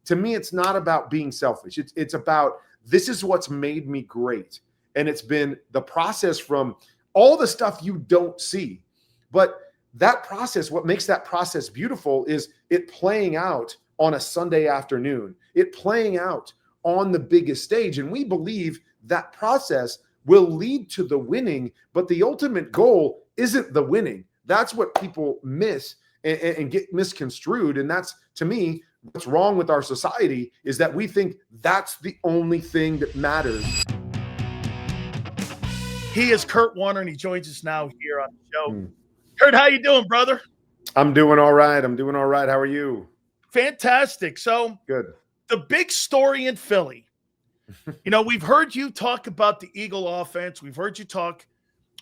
to me, it's not about being selfish. It's about, this is what's made me great. And it's been the process from all the stuff you don't see. But that process, what makes that process beautiful is it playing out on a Sunday afternoon, it playing out on the biggest stage. And we believe that process will lead to the winning, but the ultimate goal isn't the winning. That's what people miss and get misconstrued. And that's, to me, what's wrong with our society, is that we think that's the only thing that matters. He is Kurt Warner, and he joins us now here on the show. Kurt, how you doing, brother? I'm doing all right. How are you? Fantastic. So good. The big story in Philly. We've heard you talk about the Eagle offense. We've heard you talk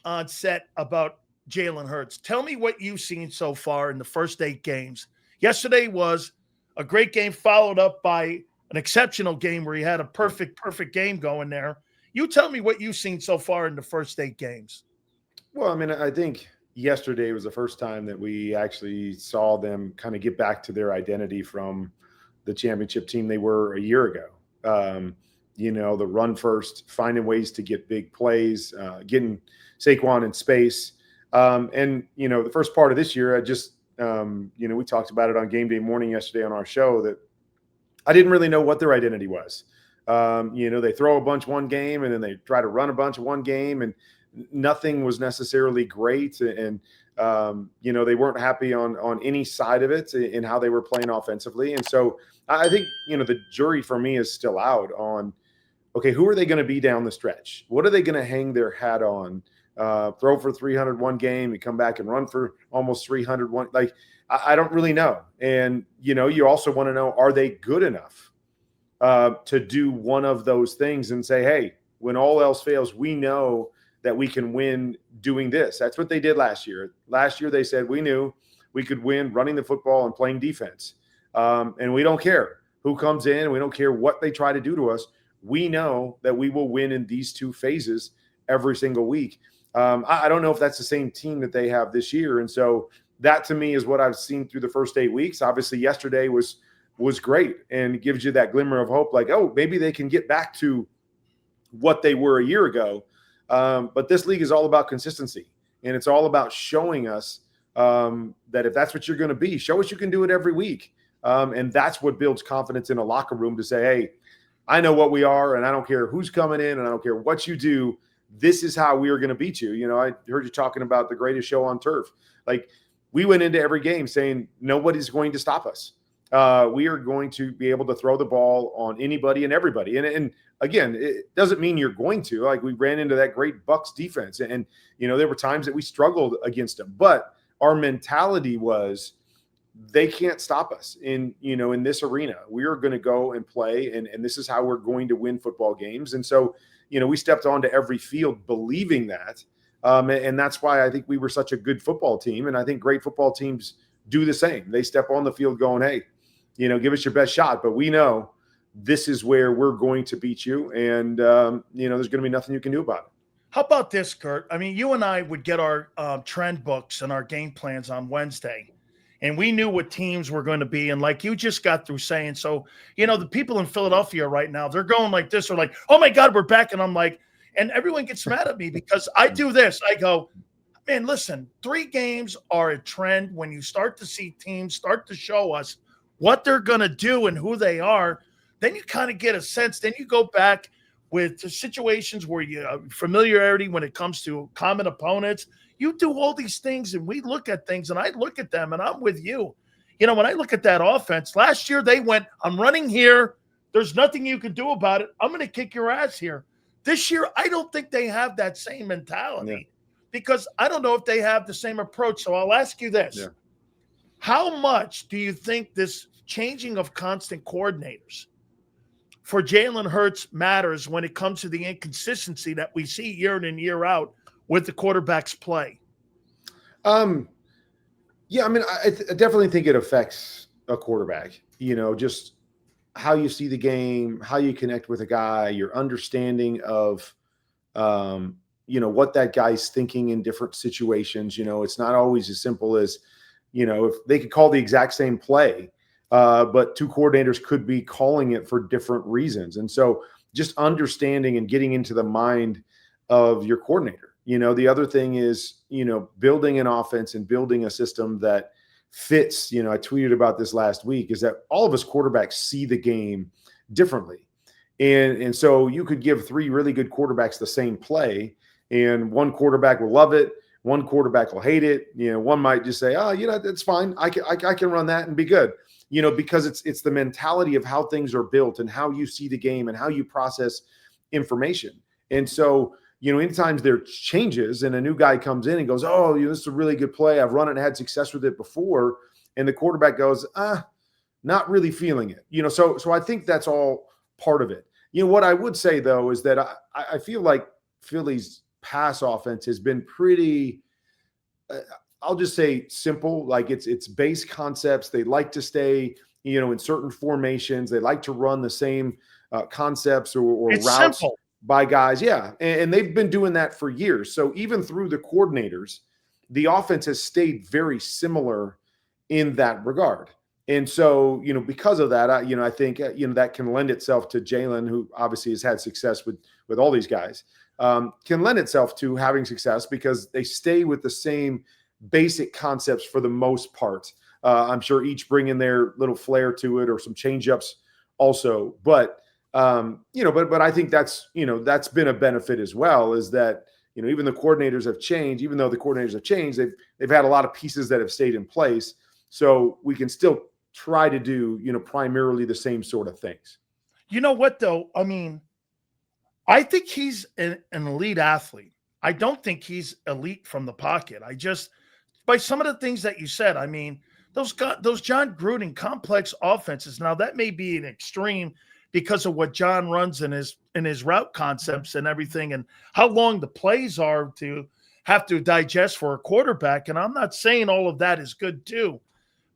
on set about Jalen Hurts. Tell me what you've seen so far in the first 8 games. Yesterday was a great game, followed up by an exceptional game where he had a perfect game going there. You tell me what you've seen so far in the first 8 games. Well, I mean, I think yesterday was the first time that we actually saw them kind of get back to their identity from the championship team they were a year ago. The run first, finding ways to get big plays, getting Saquon in space. The first part of this year, we talked about it on game day morning yesterday on our show, that I didn't really know what their identity was. They throw a bunch one game and then they try to run a bunch of one game, and nothing was necessarily great. And they weren't happy on any side of it in how they were playing offensively. And so I think, the jury for me is still out on, okay, who are they going to be down the stretch? What are they going to hang their hat on? Throw for 301 game, you come back and run for almost 301. Like, I don't really know. And, you also want to know, are they good enough to do one of those things and say, hey, when all else fails, we know that we can win doing this. That's what they did last year. Last year, they said, we knew we could win running the football and playing defense. And we don't care who comes in. We don't care what they try to do to us. We know that we will win in these 2 phases every single week. I don't know if that's the same team that they have this year. And so that, to me, is what I've seen through the first 8 weeks. Obviously, yesterday was great, and it gives you that glimmer of hope, like, oh, maybe they can get back to what they were a year ago. But this league is all about consistency, and it's all about showing us that if that's what you're going to be, show us you can do it every week. And that's what builds confidence in a locker room, to say, hey, I know what we are, and I don't care who's coming in, and I don't care what you do. This is how we are going to beat you. I heard you talking about the greatest show on turf. Like, we went into every game saying nobody's going to stop us. We are going to be able to throw the ball on anybody and everybody. And again, it doesn't mean you're going to. Like, we ran into that great Bucs defense, and there were times that we struggled against them. But our mentality was, they can't stop us in this arena. We are going to go and play, and this is how we're going to win football games. And so, we stepped onto every field believing that. And that's why I think we were such a good football team. And I think great football teams do the same. They step on the field going, hey, give us your best shot. But we know this is where we're going to beat you. And, there's going to be nothing you can do about it. How about this, Kurt? I mean, you and I would get our trend books and our game plans on Wednesday, and we knew what teams were going to be. And like you just got through saying, so, the people in Philadelphia right now, they're going like this, or like, oh my God, we're back. And I'm like, and everyone gets mad at me because I do this. I go, man, listen, 3 games are a trend. When you start to see teams start to show us what they're going to do and who they are, then you kind of get a sense. Then you go back with the situations where you familiarity when it comes to common opponents. You do all these things, and we look at things, and I look at them, and I'm with you. When I look at that offense, last year they went, I'm running here. There's nothing you can do about it. I'm going to kick your ass here. This year, I don't think they have that same mentality because I don't know if they have the same approach. So I'll ask you this. Yeah. How much do you think this changing of constant coordinators for Jalen Hurts matters when it comes to the inconsistency that we see year in and year out with the quarterback's play? Yeah, I mean, I definitely think it affects a quarterback, just how you see the game, how you connect with a guy, your understanding of, what that guy's thinking in different situations. It's not always as simple as, if they could call the exact same play, but two coordinators could be calling it for different reasons. And so just understanding and getting into the mind of your coordinator. The other thing is, building an offense and building a system that fits. I tweeted about this last week, is that all of us quarterbacks see the game differently. And so you could give three really good quarterbacks the same play, and one quarterback will love it. One quarterback will hate it. One might just say, oh, that's fine. I can run that and be good. Because it's the mentality of how things are built and how you see the game and how you process information. And so, anytime there's changes and a new guy comes in and goes, oh, this is a really good play, I've run it and had success with it before. And the quarterback goes, not really feeling it. So I think that's all part of it. What I would say, though, is that I feel like Philly's pass offense has been pretty, I'll just say simple. Like it's base concepts. They like to stay, in certain formations. They like to run the same concepts or routes simple by guys. Yeah. And they've been doing that for years. So even through the coordinators, the offense has stayed very similar in that regard. And so, because of that, I think, that can lend itself to Jalen, who obviously has had success with all these guys, can lend itself to having success because they stay with the same basic concepts for the most part. I'm sure each bring in their little flair to it or some change-ups also. But, but I think that's been a benefit as well, is that, even the coordinators have changed. Even though the coordinators have changed, they've had a lot of pieces that have stayed in place. So we can still try to do, primarily the same sort of things. You know what, though? I mean, I think he's an elite athlete. I don't think he's elite from the pocket. By some of the things that you said, I mean, those John Gruden complex offenses. Now that may be an extreme because of what John runs in his route concepts and everything, and how long the plays are to have to digest for a quarterback. And I'm not saying all of that is good too,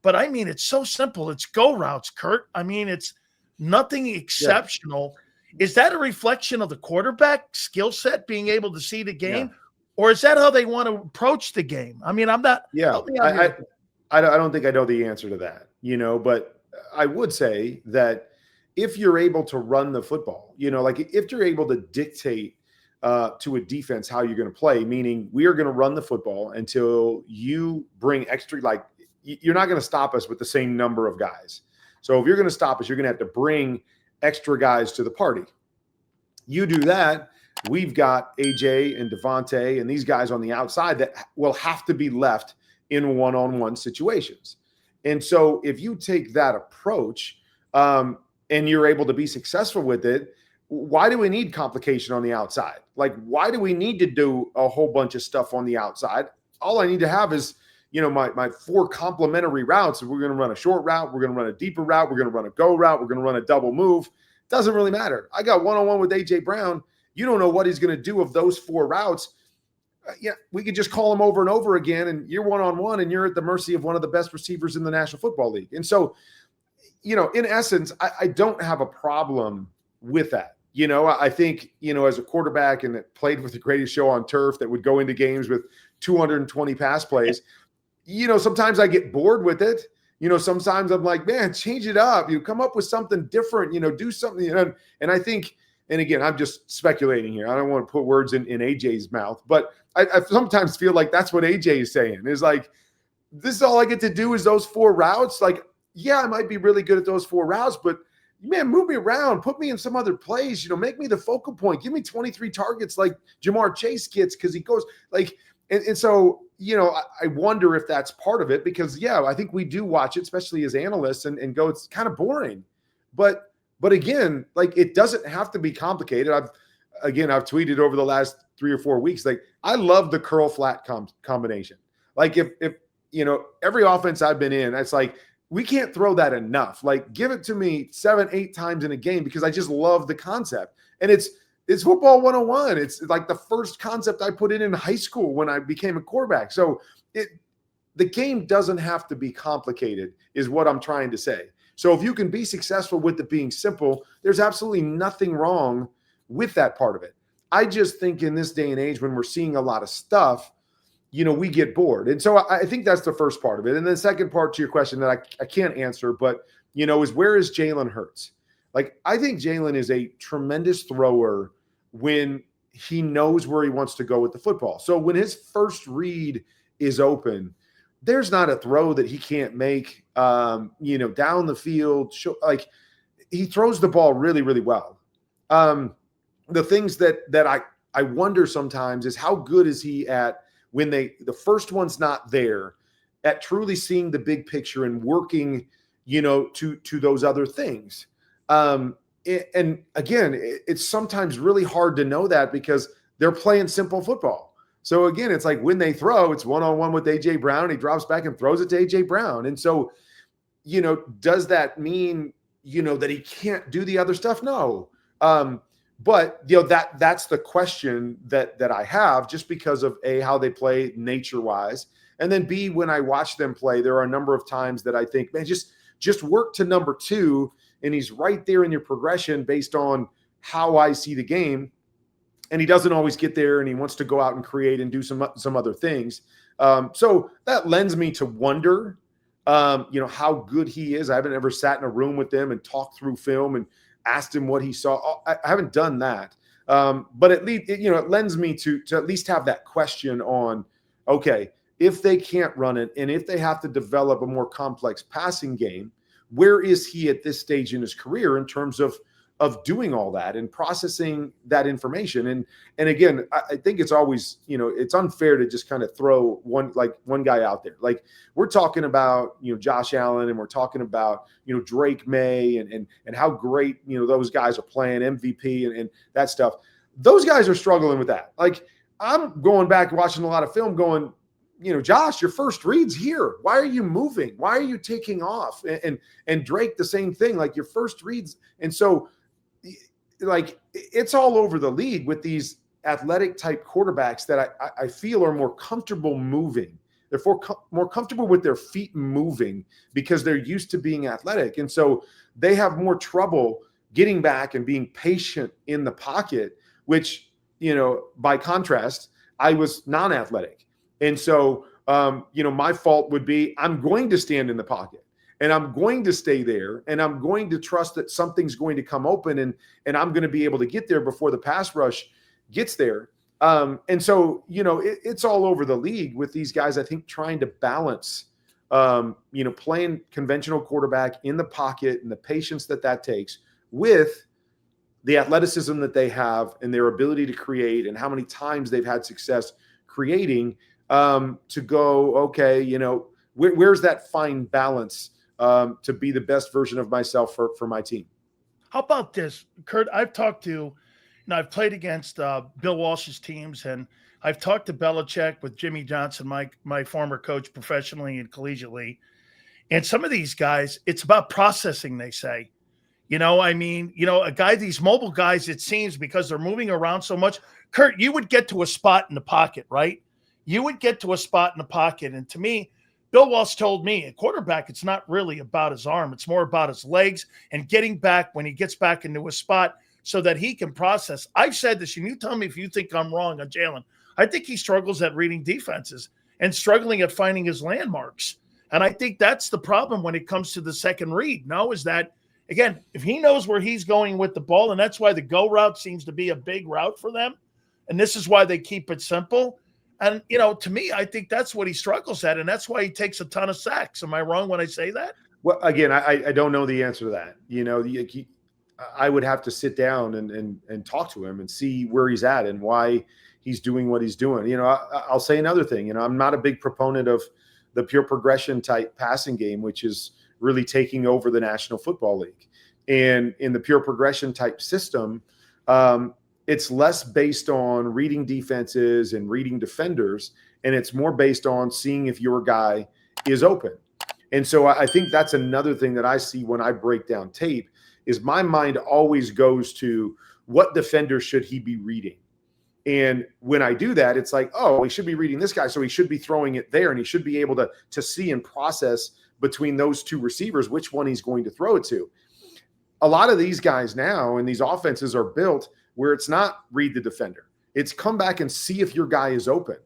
but I mean, it's so simple. It's go routes, Kurt. I mean, it's nothing exceptional. Yeah. Is that a reflection of the quarterback skill set, being able to see the game? Yeah. Or is that how they want to approach the game? I mean, I'm not. Yeah, I don't think I know the answer to that, but I would say that if you're able to run the football, like if you're able to dictate to a defense how you're going to play, meaning we are going to run the football until you bring extra, like you're not going to stop us with the same number of guys. So if you're going to stop us, you're going to have to bring extra guys to the party. You do that, we've got AJ and Devontae and these guys on the outside that will have to be left in one-on-one situations. And so if you take that approach and you're able to be successful with it, why do we need complication on the outside? Like, why do we need to do a whole bunch of stuff on the outside? All I need to have is, my four complementary routes. We're going to run a short route. We're going to run a deeper route. We're going to run a go route. We're going to run a double move. Doesn't really matter. I got one-on-one with AJ Brown. You don't know what he's going to do of those four routes. We could just call him over and over again, and you're one-on-one, and you're at the mercy of one of the best receivers in the National Football League. And so, in essence, I don't have a problem with that. I think, as a quarterback and that played with the greatest show on turf that would go into games with 220 pass plays, sometimes I get bored with it. Sometimes I'm like, man, change it up. You come up with something different, do something. And I think, and again, I'm just speculating here. I don't want to put words in AJ's mouth, but I sometimes feel like that's what AJ is saying, is like, this is all I get to do is those four routes. Like, yeah, I might be really good at those four routes, but man, move me around, put me in some other plays, make me the focal point, give me 23 targets like Jamar Chase gets, because he goes like, and so, I wonder if that's part of it, because I think we do watch it, especially as analysts, and go, it's kind of boring. But again, like, it doesn't have to be complicated. I've tweeted over the last 3 or 4 weeks, like, I love the curl flat combination. Like if every offense I've been in, it's like, we can't throw that enough. Like, give it to me 7-8 times in a game, because I just love the concept. And it's football 101. It's like the first concept I put in high school when I became a quarterback. So the game doesn't have to be complicated, is what I'm trying to say. So if you can be successful with it being simple, there's absolutely nothing wrong with that part of it. I just think in this day and age, when we're seeing a lot of stuff, we get bored. And so I think that's the first part of it. And the second part to your question that I can't answer, but, is where is Jalen Hurts? Like, I think Jalen is a tremendous thrower when he knows where he wants to go with the football. So when his first read is open, there's not a throw that he can't make, down the field. Like, he throws the ball really, really well. The things that I wonder sometimes is how good is he at when the first one's not there, at truly seeing the big picture and working, to those other things. And again, it's sometimes really hard to know that because they're playing simple football. So again, it's like when they throw, it's one-on-one with A.J. Brown. He drops back and throws it to A.J. Brown. And so, does that mean, that he can't do the other stuff? No. But that's the question that I have, just because of A, how they play nature-wise, and then B, when I watch them play, there are a number of times that I think, man, just work to number 2, and he's right there in your progression based on how I see the game. And he doesn't always get there, and he wants to go out and create and do some other things. So that lends me to wonder, how good he is. I haven't ever sat in a room with them and talked through film and asked him what he saw. I haven't done that. But at least, it lends me to at least have that question on, okay, if they can't run it and if they have to develop a more complex passing game, where is he at this stage in his career in terms of doing all that and processing that information? And again, I think it's always, it's unfair to just kind of throw one guy out there. Like, we're talking about, Josh Allen, and we're talking about, Drake May and how great, those guys are playing, MVP and that stuff. Those guys are struggling with that. Like, I'm going back watching a lot of film going, Josh, your first read's here. Why are you moving? Why are you taking off? And Drake, the same thing, like your first reads. And so, like, it's all over the league with these athletic type quarterbacks that I feel are more comfortable moving. They're more comfortable with their feet moving because they're used to being athletic. And so they have more trouble getting back and being patient in the pocket, which, by contrast, I was non-athletic. And so, my fault would be I'm going to stand in the pocket. And I'm going to stay there, and I'm going to trust that something's going to come open, and I'm going to be able to get there before the pass rush gets there. And so, it's all over the league with these guys, I think, trying to balance, playing conventional quarterback in the pocket and the patience that takes with the athleticism that they have and their ability to create and how many times they've had success creating, to go, okay, where's that fine balance to be the best version of myself for my team. How about this, Kurt? I've talked to, I've played against Bill Walsh's teams, and I've talked to Belichick with Jimmy Johnson, my former coach professionally and collegiately. And some of these guys, it's about processing, they say. These mobile guys, it seems, because they're moving around so much. Kurt, you would get to a spot in the pocket, right? You would get to a spot in the pocket. And to me, Bill Walsh told me, a quarterback, it's not really about his arm. It's more about his legs and getting back when he gets back into a spot so that he can process. I've said this, and you tell me if you think I'm wrong on Jalen. I think he struggles at reading defenses and struggling at finding his landmarks. And I think that's the problem when it comes to the second read. No, is that, again, if he knows where he's going with the ball, and that's why the go route seems to be a big route for them, and this is why they keep it simple. And, to me, I think that's what he struggles at, and that's why he takes a ton of sacks. Am I wrong when I say that? Well, again, I don't know the answer to that. I would have to sit down and talk to him and see where he's at and why he's doing what he's doing. I'll say another thing. I'm not a big proponent of the pure progression type passing game, which is really taking over the National Football League. And in the pure progression type system, it's less based on reading defenses and reading defenders, and it's more based on seeing if your guy is open. And so I think that's another thing that I see when I break down tape is my mind always goes to what defender should he be reading. And when I do that, it's like, oh, he should be reading this guy, so he should be throwing it there, and he should be able to see and process between those two receivers which one he's going to throw it to. A lot of these guys now and these offenses are built where it's not read the defender. It's come back and see if your guy is open.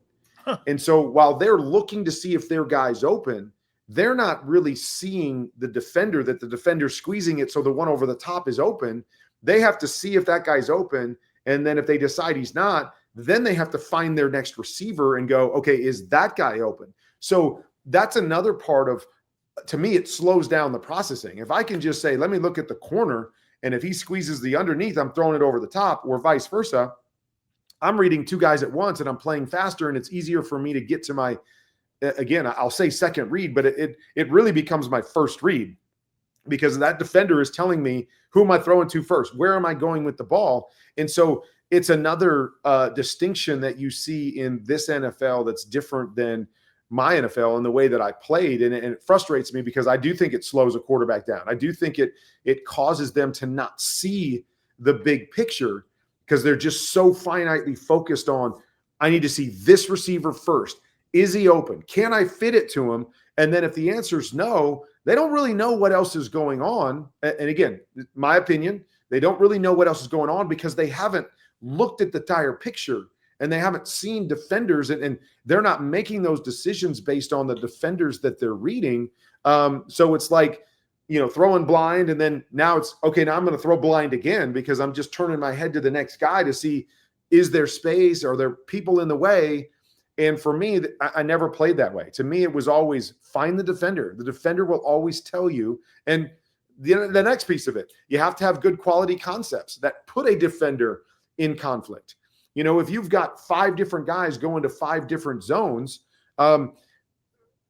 And so while they're looking to see if their guy's open, they're not really seeing the defender, that the defender's squeezing it so the one over the top is open. They have to see if that guy's open. And then if they decide he's not, then they have to find their next receiver and go, okay, is that guy open? So that's another part of, to me, it slows down the processing. If I can just say, let me look at the corner, and if he squeezes the underneath, I'm throwing it over the top, or vice versa. I'm reading two guys at once and I'm playing faster, and it's easier for me to get to my, again, I'll say second read, but it really becomes my first read, because that defender is telling me, who am I throwing to first? Where am I going with the ball? And so it's another distinction that you see in this NFL that's different than my NFL and the way that I played. And it frustrates me because I do think it slows a quarterback down. I do think it causes them to not see the big picture, because they're just so finitely focused on, I need to see this receiver first. Is he open? Can I fit it to him? And then if the answer is no, they don't really know what else is going on. And again, my opinion, they don't really know what else is going on because they haven't looked at the entire picture, and they haven't seen defenders, and they're not making those decisions based on the defenders that they're reading. So it's like, throwing blind, and then now it's, okay, now I'm going to throw blind again because I'm just turning my head to the next guy to see, is there space? Are there people in the way? And for me, I never played that way. To me, it was always find the defender. The defender will always tell you. And the next piece of it, you have to have good quality concepts that put a defender in conflict. If you've got 5 different guys going to 5 different zones,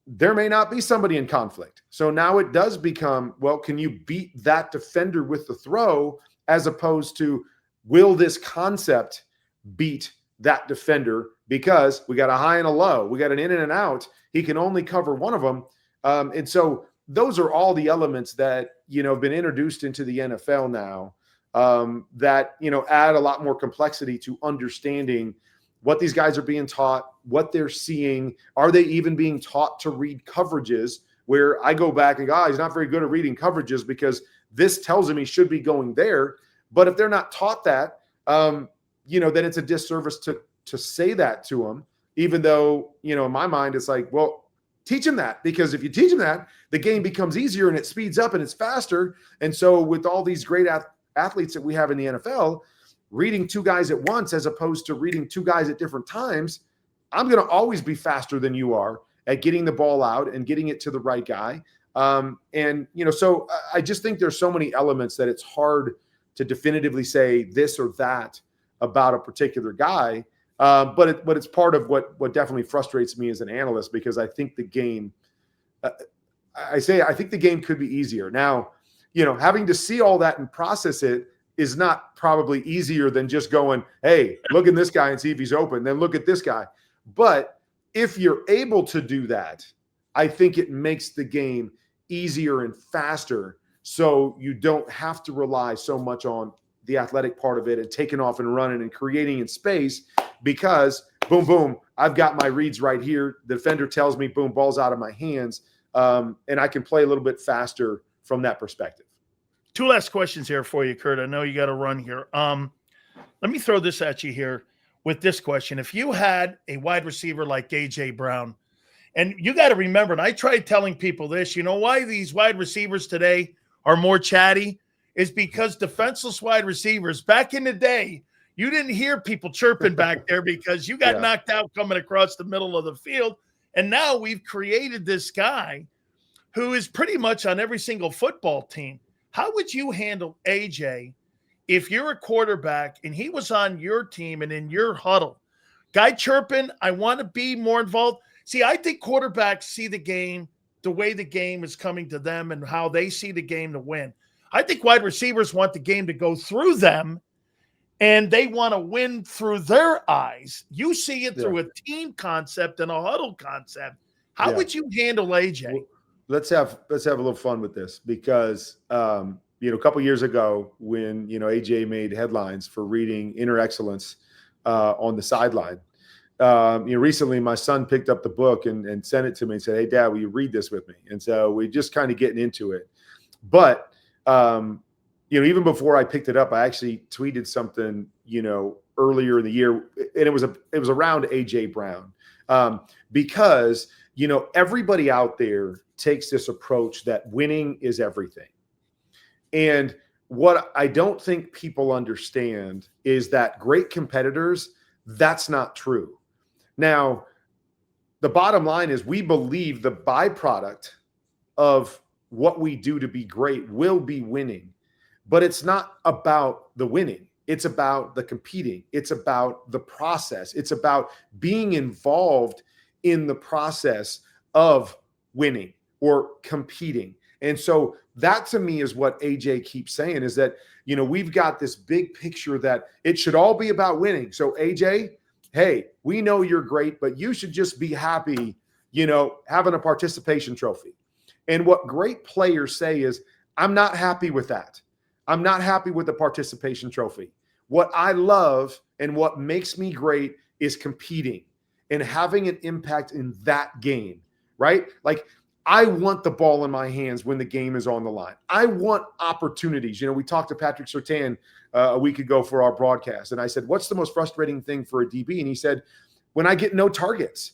there may not be somebody in conflict. So now it does become, well, can you beat that defender with the throw, as opposed to, will this concept beat that defender? Because we got a high and a low, we got an in and an out. He can only cover one of them. And so those are all the elements that, have been introduced into the NFL now, that, add a lot more complexity to understanding what these guys are being taught, what they're seeing. Are they even being taught to read coverages, where I go back and go, he's not very good at reading coverages because this tells him he should be going there. But if they're not taught that, then it's a disservice to say that to them, even though, in my mind, it's like, well, teach him that, because if you teach him that, the game becomes easier and it speeds up and it's faster. And so with all these great athletes that we have in the NFL, reading 2 guys at once as opposed to reading 2 guys at different times, I'm going to always be faster than you are at getting the ball out and getting it to the right guy. So I just think there's so many elements that it's hard to definitively say this or that about a particular guy. But it's part of what definitely frustrates me as an analyst, because I think the game, I think the game could be easier. Now, having to see all that and process it is not probably easier than just going, hey, look at this guy and see if he's open, then look at this guy. But if you're able to do that, I think it makes the game easier and faster, so you don't have to rely so much on the athletic part of it and taking off and running and creating in space, because boom, boom, I've got my reads right here. The defender tells me, boom, ball's out of my hands, and I can play a little bit faster from that perspective. 2 last questions here for you, Kurt. I know you got to run here. Let me throw this at you here with this question. If you had a wide receiver like A.J. Brown, and you got to remember, and I tried telling people this, why these wide receivers today are more chatty is because defenseless wide receivers, back in the day, you didn't hear people chirping back there because you got knocked out coming across the middle of the field. And now we've created this guy who is pretty much on every single football team. How would you handle AJ if you're a quarterback and he was on your team and in your huddle? Guy chirping, I want to be more involved. See, I think quarterbacks see the game the way the game is coming to them and how they see the game to win. I think wide receivers want the game to go through them, and they want to win through their eyes. You see it through a team concept and a huddle concept. How would you handle AJ? Well, let's have a little fun with this, because a couple years ago when AJ made headlines for reading inner excellence on the sideline, recently my son picked up the book and sent it to me and said, hey, Dad, will you read this with me? And so we just kind of getting into it. But even before I picked it up, I actually tweeted something earlier in the year, and it was around AJ Brown, because everybody out there takes this approach that winning is everything. And what I don't think people understand is that great competitors, that's not true. Now, the bottom line is we believe the byproduct of what we do to be great will be winning, but it's not about the winning. It's about the competing. It's about the process. It's about being involved in the process of winning or competing. And so that to me is what AJ keeps saying, is that, we've got this big picture that it should all be about winning. So AJ, hey, we know you're great, but you should just be happy, having a participation trophy. And what great players say is, I'm not happy with that. I'm not happy with the participation trophy. What I love and what makes me great is competing and having an impact in that game, right? Like, I want the ball in my hands when the game is on the line. I want opportunities. We talked to Patrick Surtain a week ago for our broadcast, and I said, what's the most frustrating thing for a DB? And he said, when I get no targets.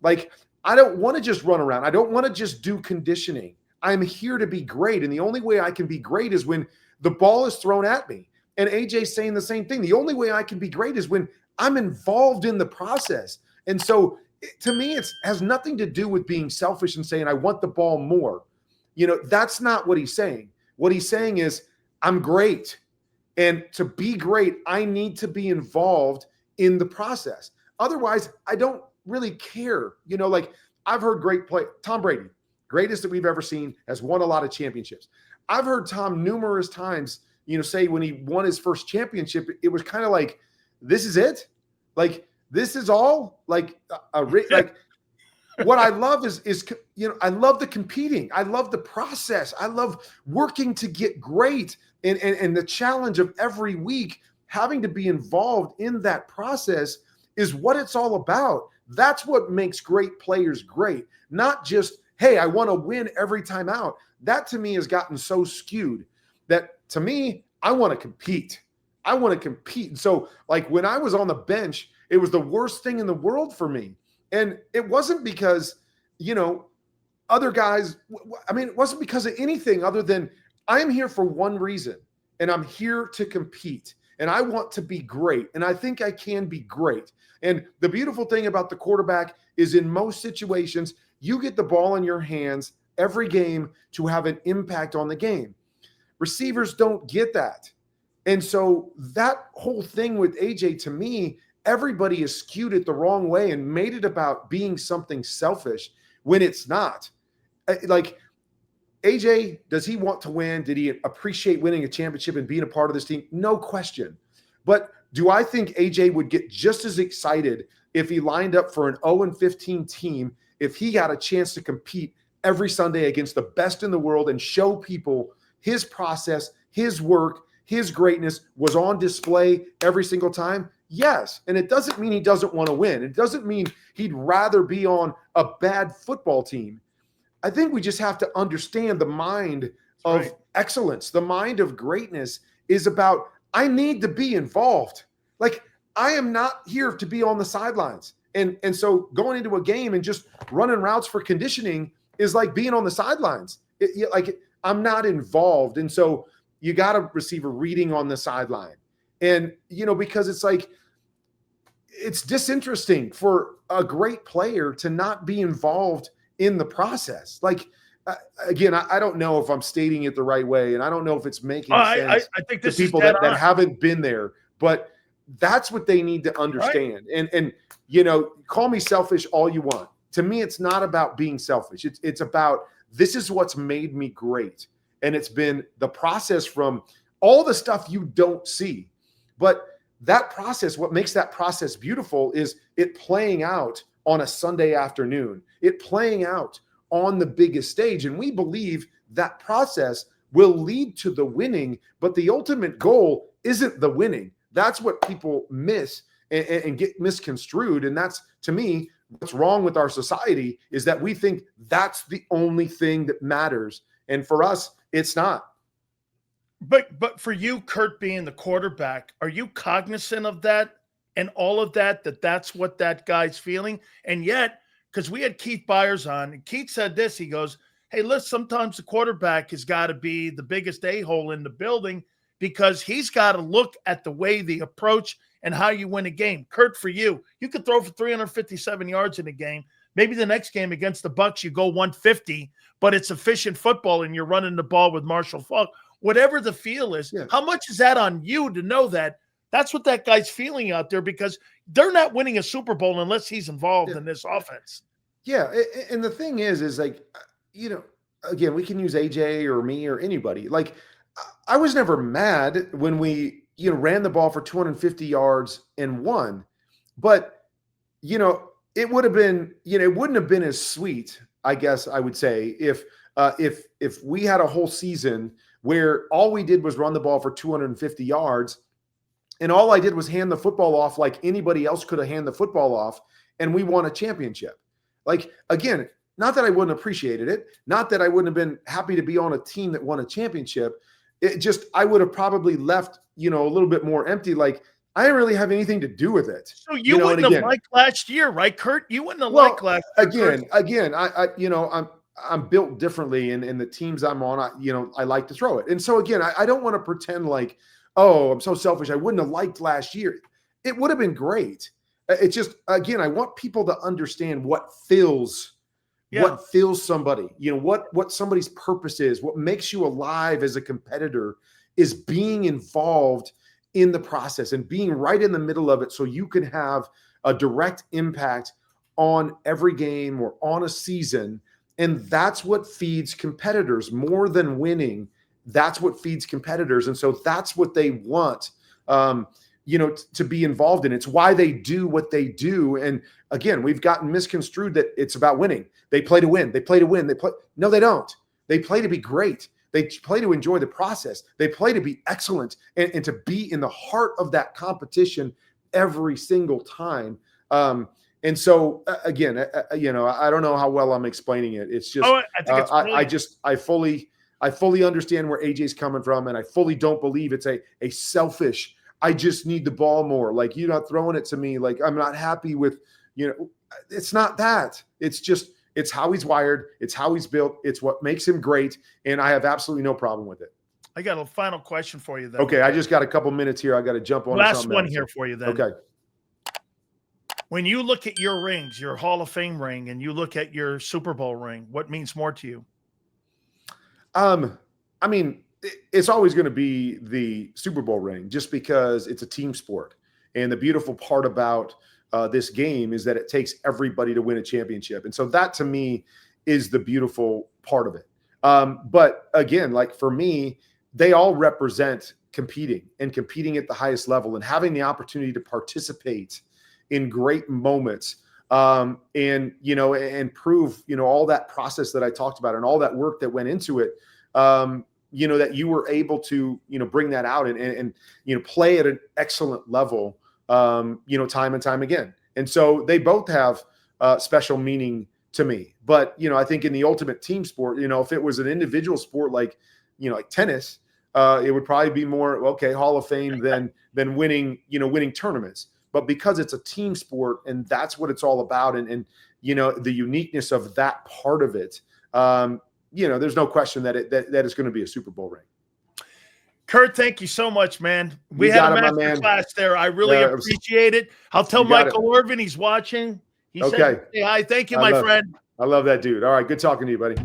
Like, I don't want to just run around. I don't want to just do conditioning. I'm here to be great, and the only way I can be great is when the ball is thrown at me. And AJ's saying the same thing. The only way I can be great is when I'm involved in the process. And so to me, it has nothing to do with being selfish and saying, I want the ball more. That's not what he's saying. What he's saying is, I'm great. And to be great, I need to be involved in the process. Otherwise, I don't really care. Like, I've heard great play. Tom Brady, greatest that we've ever seen, has won a lot of championships. I've heard Tom numerous times, say when he won his first championship, it was kind of like, this is it? Like, this is all? Like, like what I love is I love the competing. I love the process. I love working to get great and the challenge of every week having to be involved in that process is what it's all about. That's what makes great players great. Not just, hey, I want to win every time out. That to me has gotten so skewed that to me, I want to compete. I want to compete. And so like when I was on the bench, it was the worst thing in the world for me. And it wasn't because, other guys, it wasn't because of anything other than I am here for one reason, and I'm here to compete, and I want to be great, and I think I can be great. And the beautiful thing about the quarterback is in most situations, you get the ball in your hands every game to have an impact on the game. Receivers don't get that. And so that whole thing with AJ, to me, everybody has skewed it the wrong way and made it about being something selfish when it's not. Like, AJ, does he want to win? Did he appreciate winning a championship and being a part of this team? No question. But do I think AJ would get just as excited if he lined up for an 0-15 team, if he got a chance to compete every Sunday against the best in the world and show people his process, his work, his greatness was on display every single time? Yes. And it doesn't mean he doesn't want to win. It doesn't mean he'd rather be on a bad football team. I think we just have to understand the mind of excellence. The mind of greatness is about, I need to be involved. Like, I am not here to be on the sidelines. And so going into a game and just running routes for conditioning is like being on the sidelines. I'm not involved. And so you got a receiver reading on the sideline. And, because it's like, it's disinteresting for a great player to not be involved in the process. Like, again, I don't know if I'm stating it the right way, and I don't know if it's making sense I think this to people that haven't been there, but that's what they need to understand. Right. And call me selfish all you want. To me, it's not about being selfish. It's about, this is what's made me great. And it's been the process from all the stuff you don't see. But that process, what makes that process beautiful is it playing out on a Sunday afternoon, it playing out on the biggest stage. And we believe that process will lead to the winning, but the ultimate goal isn't the winning. That's what people miss and get misconstrued. And that's, to me, what's wrong with our society, is that we think that's the only thing that matters. And for us, it's not. But for you, Kurt, being the quarterback, are you cognizant of that and all of that, that's what that guy's feeling. And yet, because we had Keith Byers on, and Keith said this, he goes, hey, listen, sometimes the quarterback has got to be the biggest a-hole in the building because he's got to look at the way the approach and how you win a game. Kurt, for you could throw for 357 yards in a game. Maybe the next game against the Bucs, you go 150, but it's efficient football and you're running the ball with Marshall Faulk. Whatever the feel is, how much is that on you to know that that's what that guy's feeling out there, because they're not winning a Super Bowl unless he's involved in this offense. Yeah. And the thing is like, again, we can use AJ or me or anybody. Like, I was never mad when we, ran the ball for 250 yards and won, but, it would have been, it wouldn't have been as sweet, I guess I would say, if we had a whole season where all we did was run the ball for 250 yards and all I did was hand the football off like anybody else could have handed the football off, and we won a championship. Like, again, not that I wouldn't have appreciated it, not that I wouldn't have been happy to be on a team that won a championship. It just, I would have probably left, a little bit more empty. Like, I didn't really have anything to do with it. So you wouldn't have liked last year, right, Kurt? You wouldn't have liked last year. Again, I'm built differently, and the teams I'm on, I like to throw it. And so again, I don't want to pretend like, oh, I'm so selfish, I wouldn't have liked last year. It would have been great. It's just, again, I want people to understand what fills somebody, what somebody's purpose is, what makes you alive as a competitor is being involved in the process and being right in the middle of it so you can have a direct impact on every game or on a season. And that's what feeds competitors more than winning. That's what feeds competitors. And so that's what they want, to be involved in. It's why they do what they do. And again, we've gotten misconstrued that it's about winning. They play to win. They play to win. No, they don't. They play to be great. They play to enjoy the process. They play to be excellent and to be in the heart of that competition every single time. And so again, I don't know how well I'm explaining it. It's just, I think it's I fully understand where AJ's coming from, and I fully don't believe it's a selfish, I just need the ball more. Like, you're not throwing it to me. Like, I'm not happy with, it's not that. It's just, it's how he's wired. It's how he's built. It's what makes him great. And I have absolutely no problem with it. I got a final question for you, though. Okay. I just got a couple minutes here. I got to jump on. Last one here for you then. Okay. When you look at your rings, your Hall of Fame ring, and you look at your Super Bowl ring, what means more to you? I mean, it's always going to be the Super Bowl ring, just because it's a team sport. And the beautiful part about this game is that it takes everybody to win a championship. And so that, to me, is the beautiful part of it. But again, like, for me, they all represent competing at the highest level and having the opportunity to participate in great moments, and prove, all that process that I talked about and all that work that went into it, that you were able to, bring that out and play at an excellent level, time and time again. And so they both have special meaning to me. But, I think in the ultimate team sport, if it was an individual sport like tennis, it would probably be more, Hall of Fame than winning tournaments. But because it's a team sport and that's what it's all about, and the uniqueness of that part of it, there's no question that it's going to be a Super Bowl ring. Kurt, thank you so much, man. We had a master class there. I really appreciate it. I'll tell Michael Irvin he's watching. He said, hey, hi. Thank you, my friend. I love that dude. All right. Good talking to you, buddy.